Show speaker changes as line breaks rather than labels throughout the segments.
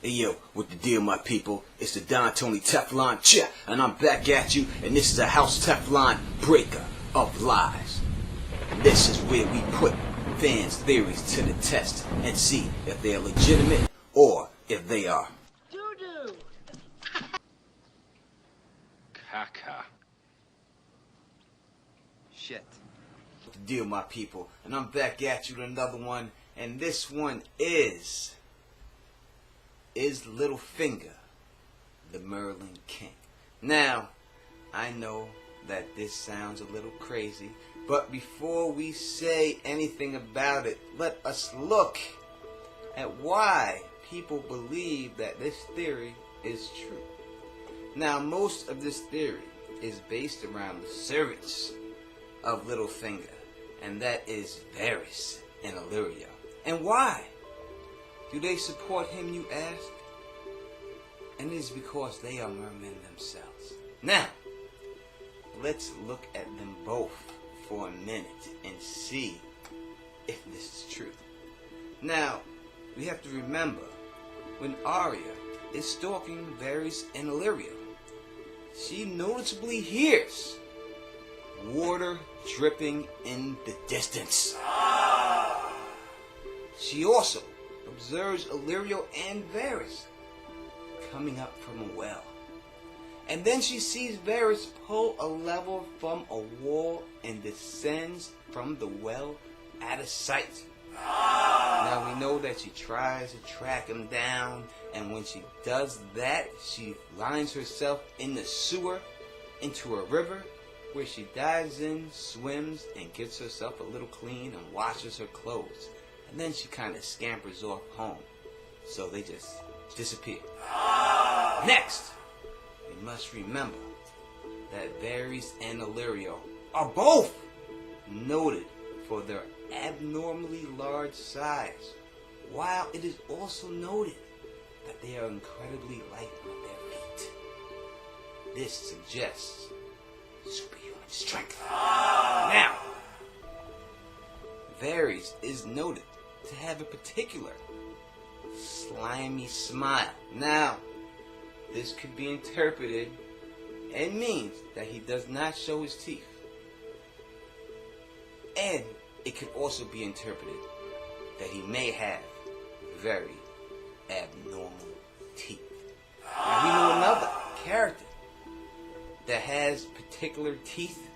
Hey yo, what the deal, my people? It's the Don Tony Teflon Chia, and I'm back at you, and this is a House Teflon breaker of lies. And this is where we put fans' theories to the test and see if they are legitimate or if they are
doo-doo.
Caca.
Shit.
What the deal, my people? And I'm back at you with another one, and this one is Littlefinger the Merling King. Now, I know that this sounds a little crazy, but before we say anything about it, let us look at why people believe that this theory is true. Now, most of this theory is based around the servants of Littlefinger, and that is Varys and Illyrio. And why do they support him, you ask? And it is because they are mermen themselves. Now, let's look at them both for a minute and see if this is true. Now, we have to remember, when Arya is stalking Varys and Illyrio, she noticeably hears water dripping in the distance. She also observes Illyrio and Varys coming up from a well. And then she sees Varys pull a lever from a wall and descends from the well out of sight. Now we know that she tries to track him down, and when she does that, she lines herself in the sewer into a river where she dives in, swims, and gets herself a little clean and washes her clothes. And then she kind of scampers off home. So they just disappear. Next, we must remember that Varys and Illyrio are both noted for their abnormally large size, while it is also noted that they are incredibly light on their feet. This suggests superhuman strength. Now, Varys is noted to have a particular slimy smile. Now, this could be interpreted and means that he does not show his teeth. And it could also be interpreted that he may have very abnormal teeth. Now, we know another character that has particular teeth,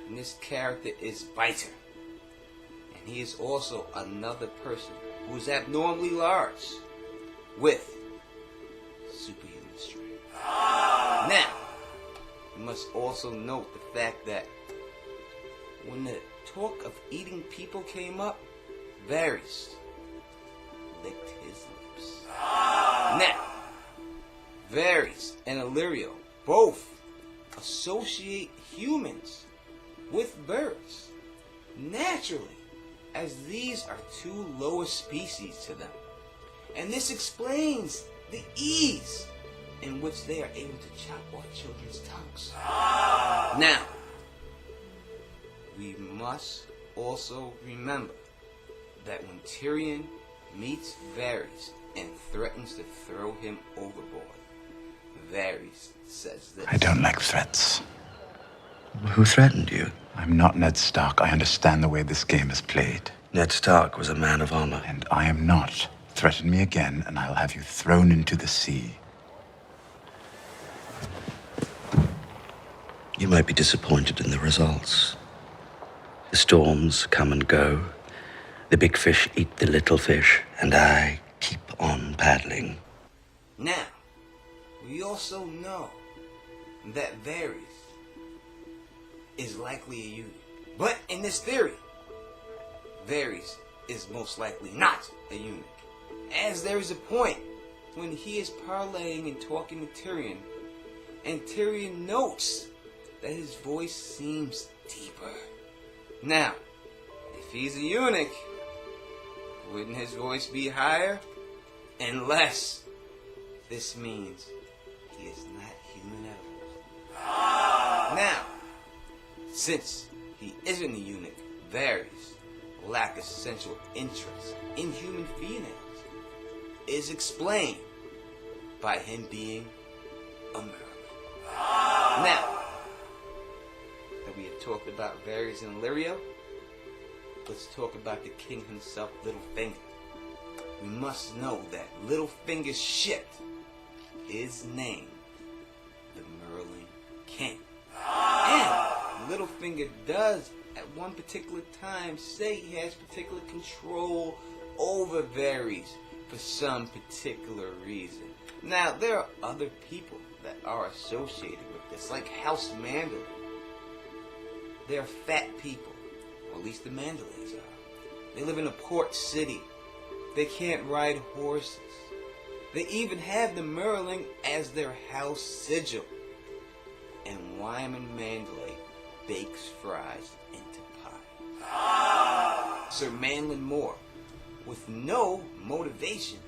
and this character is Petyr. And he is also another person who is abnormally large with superhuman strength. Now, we must also note the fact that when the talk of eating people came up, Varys licked his lips. Now, Varys and Illyrio both associate humans with birds naturally, as these are two lower species to them. And this explains the ease in which they are able to chop off children's tongues. Now, we must also remember that when Tyrion meets Varys and threatens to throw him overboard, Varys says this:
I don't like threats.
Who threatened you?
I'm not Ned Stark. I understand the way this game is played.
Ned Stark was a man of honor.
And I am not. Threaten me again, and I'll have you thrown into the sea.
You might be disappointed in the results. The storms come and go. The big fish eat the little fish, and I keep on paddling.
Now, we also know that Varys is likely a eunuch. But in this theory, Varys is most likely not a eunuch, as there is a point when he is parleying and talking to Tyrion, and Tyrion notes that his voice seems deeper. Now, if he's a eunuch, wouldn't his voice be higher? Unless this means he is not human at all. Now, since he isn't a eunuch, Varys lack a sensual interest in human females is explained by him being a Merlin. Now, that we have talked about Varys and Illyrio, let's talk about the king himself, Littlefinger. We must know that Littlefinger's ship is named the Merling King. And Littlefinger does, at one particular time, say he has particular control over Varys for some particular reason. Now, there are other people that are associated with this, like House Mandalay. They're fat people, or at least the Mandalays are. They live in a port city. They can't ride horses. They even have the Merling as their house sigil. And Wyman Mandalay bakes fries into pie. Sir Manlin Moore, with no motivation,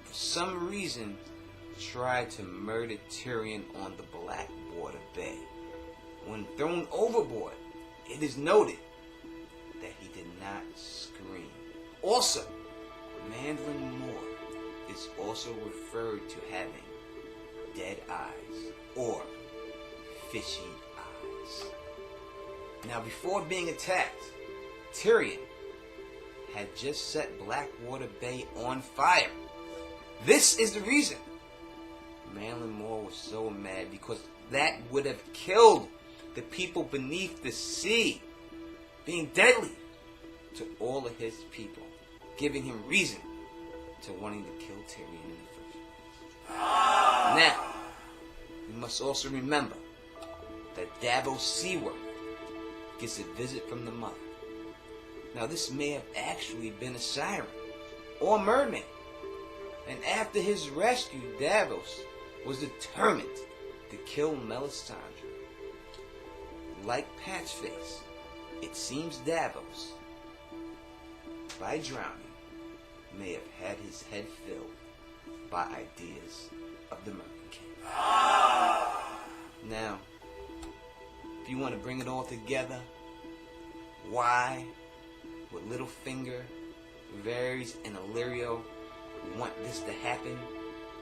for some reason, tried to murder Tyrion on the Blackwater Bay. When thrown overboard, it is noted that he did not scream. Also, Manlin Moore is also referred to having dead eyes or fishy eyes. Now, before being attacked, Tyrion had just set Blackwater Bay on fire. This is the reason Manlin Moore was so mad, because that would have killed the people beneath the sea, being deadly to all of his people, giving him reason to wanting to kill Tyrion in the first place. Now, we must also remember that Davos Seaworth gets a visit from the mother. Now, this may have actually been a siren or a mermaid. And after his rescue, Davos was determined to kill Melisandre. Like Patchface, it seems Davos, by drowning, may have had his head filled by ideas of the Merling King. Now, if you want to bring it all together, why would Littlefinger, Varys, and Illyrio want this to happen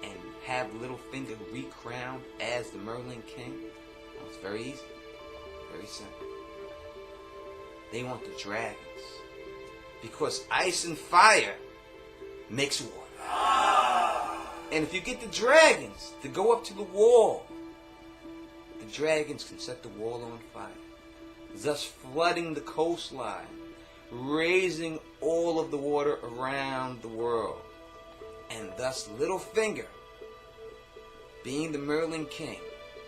and have Littlefinger recrowned as the Merling King? Well, it's very easy. Very simple. They want the dragons. Because ice and fire makes water. And if you get the dragons to go up to the wall, the dragons can set the wall on fire, thus flooding the coastline, raising all of the water around the world. And thus Littlefinger, being the Merling King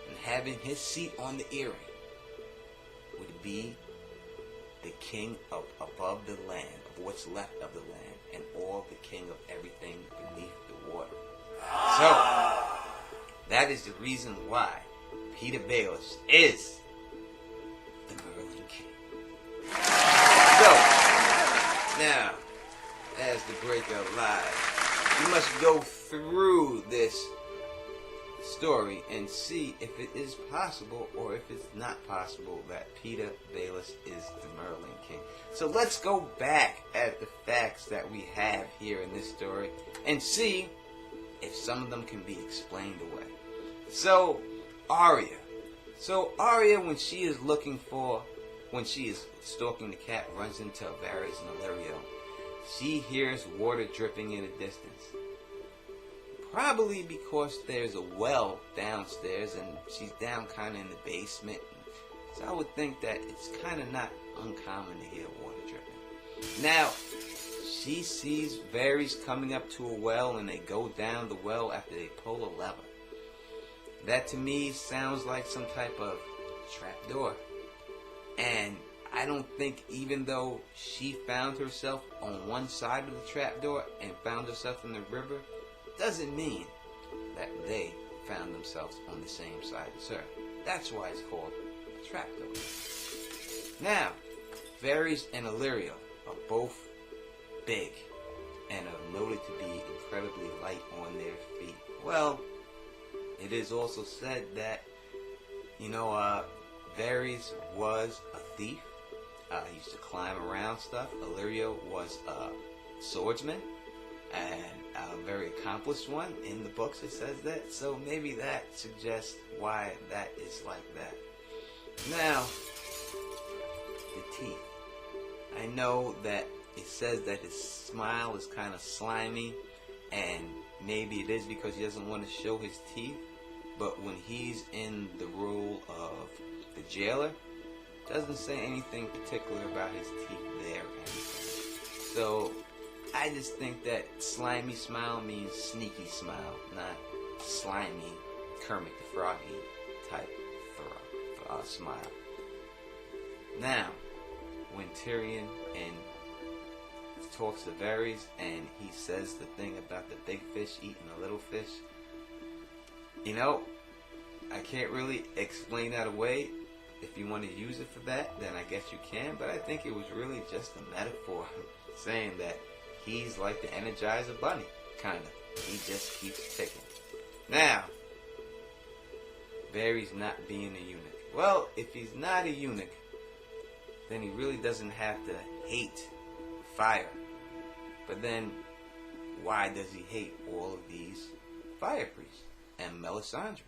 and having his seat on the Eyrie, would be the king of above the land, of what's left of the land, and all the king of everything beneath the water. So, that is the reason why Petyr Baelish is the Merling King. So, now, as the breaker live, we must go through this story and see if it is possible or if it's not possible that Petyr Baelish is the Merling King. So let's go back at the facts that we have here in this story and see if some of them can be explained away. So, Arya, when she is stalking the cat, runs into Varys and Illyrio. She hears water dripping in the distance. Probably because there's a well downstairs and she's down kind of in the basement. So I would think that it's kind of not uncommon to hear water dripping. Now, she sees Varys coming up to a well and they go down the well after they pull a lever. That to me sounds like some type of trapdoor. And I don't think, even though she found herself on one side of the trapdoor and found herself in the river, doesn't mean that they found themselves on the same side as her. That's why it's called a trapdoor. Now, Varys and Illyrio are both big and are noted to be incredibly light on their feet. Well, it is also said that, Varys was a thief. He used to climb around stuff. Illyrio was a swordsman. And a very accomplished one. In the books it says that, so maybe that suggests why that is like that. Now, the teeth. I know that it says that his smile is kind of slimy, and maybe it is because he doesn't want to show his teeth, but when he's in the role of the jailer, it doesn't say anything particular about his teeth there or anything. So I just think that slimy smile means sneaky smile, not slimy Kermit the Froggy type smile. Now, when Tyrion talks to Varys and he says the thing about the big fish eating the little fish, you know, I can't really explain that away. If you want to use it for that, then I guess you can, but I think it was really just a metaphor saying that he's like the Energizer Bunny, kind of. He just keeps ticking. Now, Varys not being a eunuch. Well, if he's not a eunuch, then he really doesn't have to hate fire. But then, why does he hate all of these fire priests and Melisandre?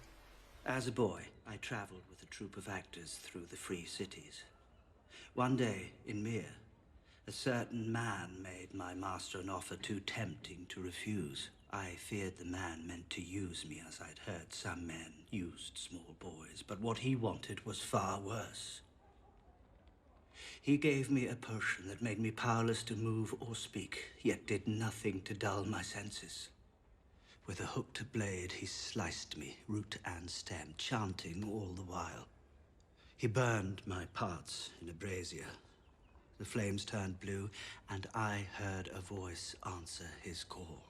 As a boy, I traveled with a troupe of actors through the free cities. One day, in Myr, a certain man made my master an offer too tempting to refuse. I feared the man meant to use me, as I'd heard some men used small boys, but what he wanted was far worse. He gave me a potion that made me powerless to move or speak, yet did nothing to dull my senses. With a hooked blade, he sliced me, root and stem, chanting all the while. He burned my parts in a brazier. The flames turned blue, and I heard a voice answer his call.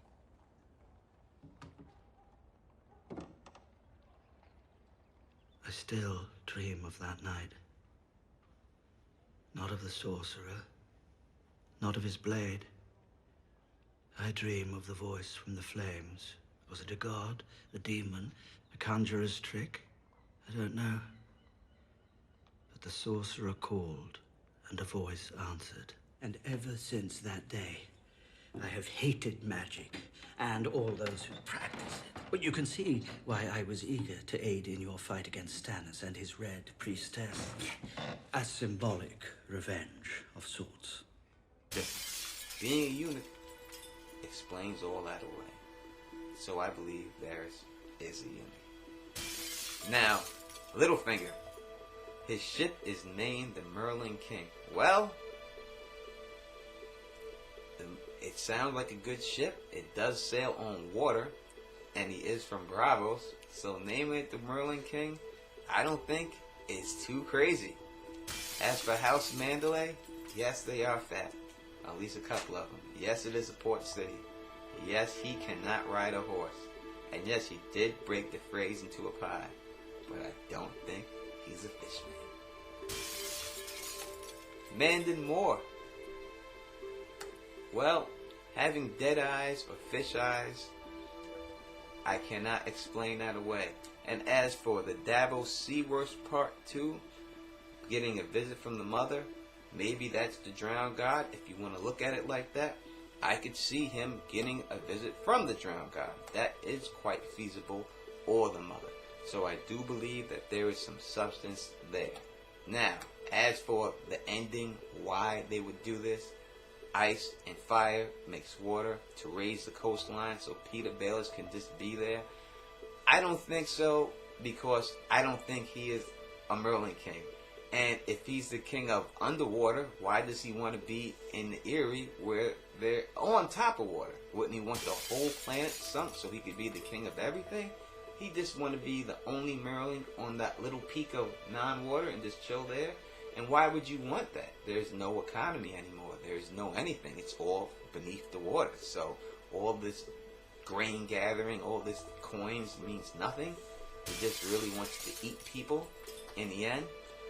I still dream of that night. Not of the sorcerer, not of his blade. I dream of the voice from the flames. Was it a god, a demon, a conjurer's trick? I don't know. But the sorcerer called, and a voice answered. And ever since that day, I have hated magic and all those who practice it. But you can see why I was eager to aid in your fight against Stannis and his Red Priestess. A symbolic revenge of sorts.
Being a eunuch explains all that away. So I believe Varys is a eunuch. Now, Littlefinger. His ship is named the Merling King. Well, it sounds like a good ship. It does sail on water, and he is from Bravos. So naming it the Merling King, I don't think it's too crazy. As for House Mandalay, yes, they are fat. At least a couple of them. Yes, it is a port city. Yes, he cannot ride a horse. And yes, he did break the phrase into a pie. But I don't think he's a fishman. Mandon Moore. Well, having dead eyes or fish eyes, I cannot explain that away. And as for the Davos Seaworth Part 2, getting a visit from the mother, maybe that's the drowned god. If you want to look at it like that, I could see him getting a visit from the drowned god. That is quite feasible, or the mother. So I do believe that there is some substance there. Now, as for the ending, why they would do this, ice and fire mix water to raise the coastline so Petyr Baelish can just be there. I don't think so, because I don't think he is a Merling King. And if he's the king of underwater, why does he want to be in the Eyrie where they're on top of water? Wouldn't he want the whole planet sunk so he could be the king of everything? He just want to be the only Merling on that little peak of non-water and just chill there. And why would you want that? There's no economy anymore. There's no anything. It's all beneath the water. So all this grain gathering, all this coins means nothing. He just really wants to eat people in the end.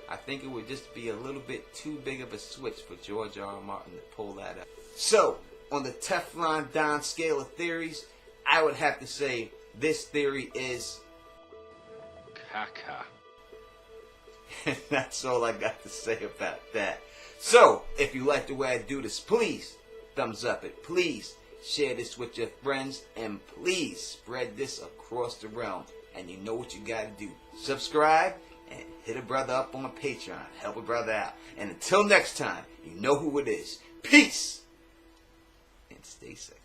I think it would just be a little bit too big of a switch for George R.R. Martin to pull that up. So, on the Teflon Don scale of theories, I would have to say this theory is
caca.
And that's all I got to say about that. So, if you like the way I do this, please thumbs up it. Please share this with your friends, and please spread this across the realm. And you know what you gotta do. Subscribe and hit a brother up on Patreon. Help a brother out. And until next time, you know who it is. Peace! And stay safe.